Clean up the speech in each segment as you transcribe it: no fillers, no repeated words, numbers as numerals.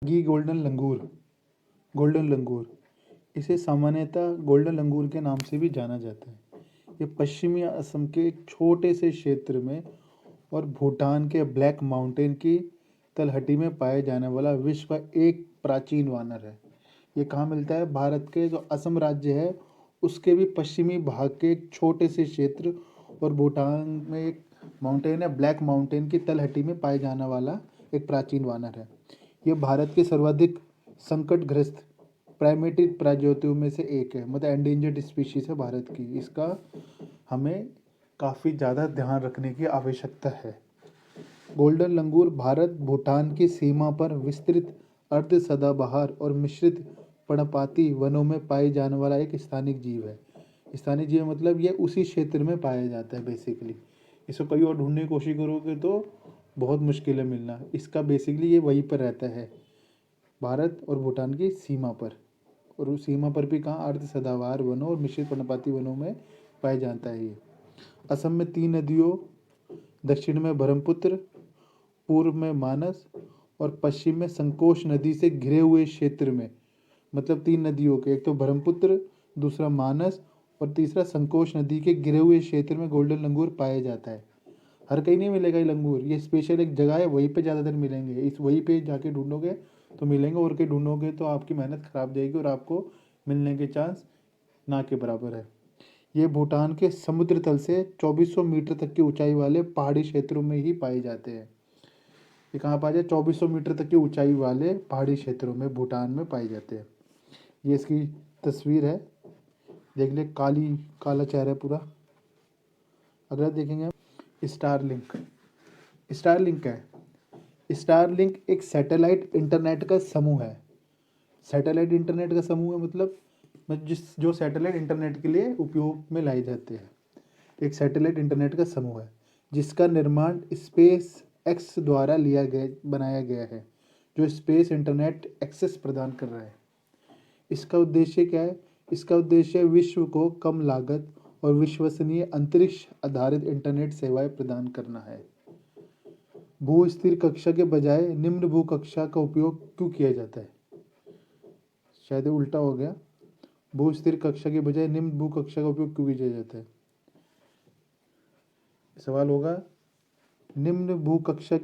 Golden लंगूर। Golden लंगूर इसे सामान्यतः golden लंगूर के नाम से भी जाना जाता है। ये पश्चिमी असम के एक छोटे से क्षेत्र में और भूटान के ब्लैक माउंटेन की तलहटी में पाए जाने वाला विश्व का एक प्राचीन वानर है। ये कहाँ मिलता है? भारत के जो असम राज्य है उसके भी पश्चिमी भाग के एक छोटे से क्षेत्र और भूटान में एक माउंटेन है, ब्लैक माउंटेन की तलहटी में पाए जाने वाला एक प्राचीन वानर है। ये भारत के सर्वाधिक संकटग्रस्त प्राइमेटिक प्रजातियों में से एक है, मतलब एंडेंजर्ड स्पीशीज है भारत की। इसका हमें काफ़ी ज़्यादा ध्यान रखने की आवश्यकता है। गोल्डन लंगूर भारत भूटान की सीमा पर विस्तृत अर्ध सदाबहार और मिश्रित पर्णपाती वनों में पाए जाने वाला एक स्थानिक जीव है। स्थानिक जीव मतलब ये उसी क्षेत्र में पाया जाता है बेसिकली। इसको कहीं और ढूंढने की कोशिश करोगे तो बहुत मुश्किल है मिलना। इसका बेसिकली ये वहीं पर रहता है, भारत और भूटान की सीमा पर। और उस सीमा पर भी कहाँ? अर्ध सदाबहार वनों और मिश्रित पर्णपाती वनों में पाया जाता है ये। असम में 3 नदियों, दक्षिण में ब्रह्मपुत्र, पूर्व में मानस और पश्चिम में संकोश नदी से घिरे हुए क्षेत्र में, मतलब 3 नदियों के, एक तो ब्रह्मपुत्र, दूसरा मानस और तीसरा संकोश नदी के घिरे हुए क्षेत्र में गोल्डन लंगूर पाया जाता है। हर कहीं नहीं मिलेगा ये लंगूर, ये स्पेशल एक जगह है, वहीं पे ज़्यादातर मिलेंगे। इस वहीं पे जाके ढूंढोगे तो मिलेंगे, और कहीं ढूंढोगे तो आपकी मेहनत खराब जाएगी और आपको मिलने के चांस ना के बराबर है। ये भूटान के समुद्र तल से 2400 मीटर तक की ऊंचाई वाले पहाड़ी क्षेत्रों में ही पाए जाते हैं। ये कहाँ पाए जाते? 2400 मीटर तक की ऊंचाई वाले पहाड़ी क्षेत्रों में भूटान में पाए जाते हैं। ये इसकी तस्वीर है, देख ले, काली काला चेहरा है पूरा। अगला देखेंगे हम स्टारलिंक। स्टारलिंक क्या है? स्टारलिंक एक सैटेलाइट इंटरनेट का समूह है। सैटेलाइट इंटरनेट का समूह है मतलब जो सैटेलाइट इंटरनेट के लिए उपयोग में लाए जाते हैं। एक सैटेलाइट इंटरनेट का समूह है जिसका निर्माण स्पेस एक्स द्वारा बनाया गया है, जो स्पेस इंटरनेट एक्सेस प्रदान कर रहा है। इसका उद्देश्य क्या है? इसका उद्देश्य विश्व को कम लागत और विश्वसनीय अंतरिक्ष आधारित इंटरनेट सेवाएं प्रदान करना है। भू स्थिर कक्षा के बजाय निम्न भू कक्षा का उपयोग क्यों किया जाता है? शायद उल्टा हो गया। भू स्थिर कक्षा के बजाय निम्न भू कक्षा का उपयोग क्यों किया जाता है? सवाल होगा, निम्न भू कक्षा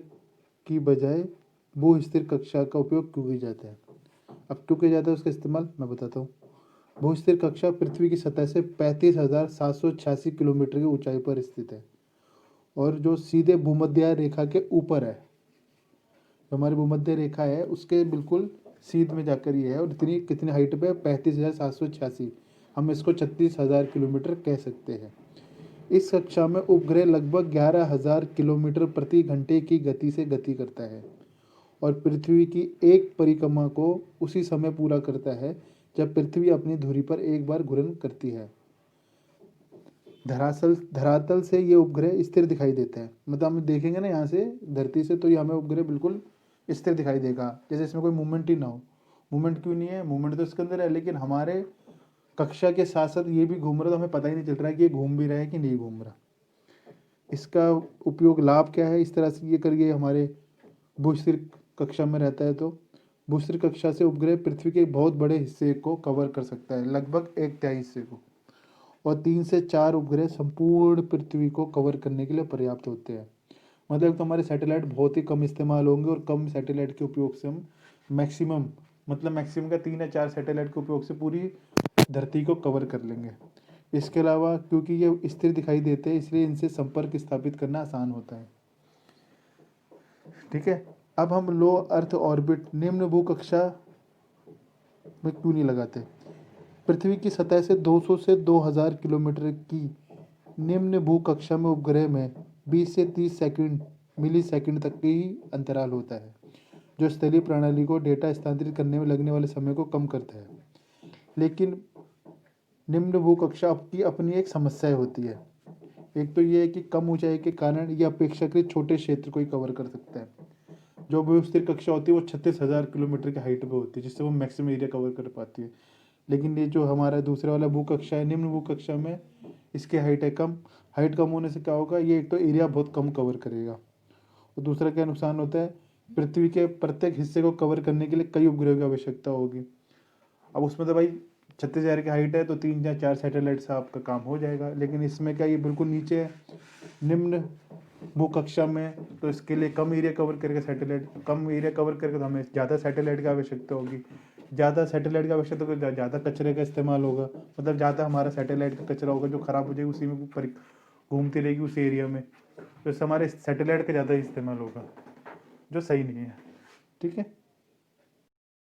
की बजाय भू स्थिर कक्षा का उपयोग क्यों किया जाता है? अब क्यों किया जाता है उसका इस्तेमाल मैं बताता हूँ। भू स्थिर कक्षा पृथ्वी की सतह से 35,786 किलोमीटर की ऊंचाई पर स्थित है और जो सीधे भूमध्य रेखा के ऊपर है। जो हमारी भूमध्य रेखा है उसके बिल्कुल सीध में जाकर ये है, और इतनी कितनी हाइट पे? 35,786। हम इसको 36,000 किलोमीटर कह सकते हैं। इस कक्षा में उपग्रह लगभग 11,000 किलोमीटर प्रति घंटे की गति से गति करता है और पृथ्वी की एक परिक्रमा को उसी समय पूरा करता है जब पृथ्वी अपनी धुरी पर एक बार घूर्णन करती है। धरातल से ये उपग्रह स्थिर दिखाई देते हैं, मतलब हम देखेंगे ना यहाँ से धरती से तो ये हमें उपग्रह बिल्कुल स्थिर दिखाई देगा, जैसे इसमें कोई मूवमेंट ही ना हो। मूवमेंट क्यों नहीं है? मूवमेंट तो इसके अंदर है, लेकिन हमारे कक्षा के साथ साथ ये भी घूम रहा है तो हमें पता ही नहीं चल रहा है कि ये घूम भी रहा है कि नहीं घूम रहा। इसका उपयोग लाभ क्या है? इस तरह से ये करिए हमारे भूस्थिर कक्षा में रहता है तो भूस्थिर कक्षा से उपग्रह पृथ्वी के बहुत बड़े हिस्से को कवर कर सकता है, लगभग 1/3 हिस्से को, और 3 से 4 उपग्रह संपूर्ण पृथ्वी को कवर करने के लिए पर्याप्त होते हैं। मतलब तो हमारे सैटेलाइट बहुत ही कम इस्तेमाल होंगे और कम सैटेलाइट के उपयोग से हम मैक्सिमम का 3 या 4 सैटेलाइट के उपयोग से पूरी धरती को कवर कर लेंगे। इसके अलावा क्योंकि ये स्थिर दिखाई देते हैं इसलिए इनसे संपर्क स्थापित करना आसान होता है। ठीक है, अब हम लो अर्थ ऑर्बिट निम्न भू कक्षा में क्यों नहीं लगाते? पृथ्वी की सतह से 200 से 2000 किलोमीटर की निम्न भू कक्षा में उपग्रह में 20 से 30 सेकंड मिली सेकंड तक की ही अंतराल होता है, जो स्थलीय प्रणाली को डेटा स्थानांतरित करने में लगने वाले समय को कम करता है। लेकिन निम्न भू कक्षा की अपनी एक समस्या होती है। एक तो ये है कि कम ऊंचाई के कारण ये अपेक्षाकृत छोटे क्षेत्र को ही कवर कर सकता है। जो भूस्थिर कक्षा होती है वो 36,000 किलोमीटर की हाइट पे होती है, जिससे वो मैक्सिमम एरिया कवर कर पाती है। लेकिन ये जो हमारा दूसरा वाला भू कक्षा है, निम्न भू कक्षा में इसकी हाइट है कम। हाइट कम होने से क्या होगा? ये एक तो एरिया बहुत कम कवर करेगा, और दूसरा क्या नुकसान होता है? पृथ्वी के प्रत्येक हिस्से को कवर करने के लिए कई उपग्रह की आवश्यकता होगी। अब उसमें तो भाई 36,000 की हाइट है तो 3 या 4 सैटेलाइट से आपका काम हो जाएगा, लेकिन इसमें क्या ये बिल्कुल नीचे है, निम्न भू कक्षा में, तो इसके लिए कम एरिया कवर करके सैटेलाइट, कम एरिया कवर करके तो हमें ज़्यादा सैटेलाइट की आवश्यकता होगी। ज़्यादा सैटेलाइट की आवश्यकता तो ज़्यादा कचरे का इस्तेमाल होगा, मतलब ज़्यादा हमारा सैटेलाइट का कचरा होगा जो ख़राब हो जाएगी, उसी में घूमती रहेगी उस एरिया में, तो इससे हमारे सैटेलाइट का ज़्यादा इस्तेमाल होगा, जो सही नहीं है। ठीक है।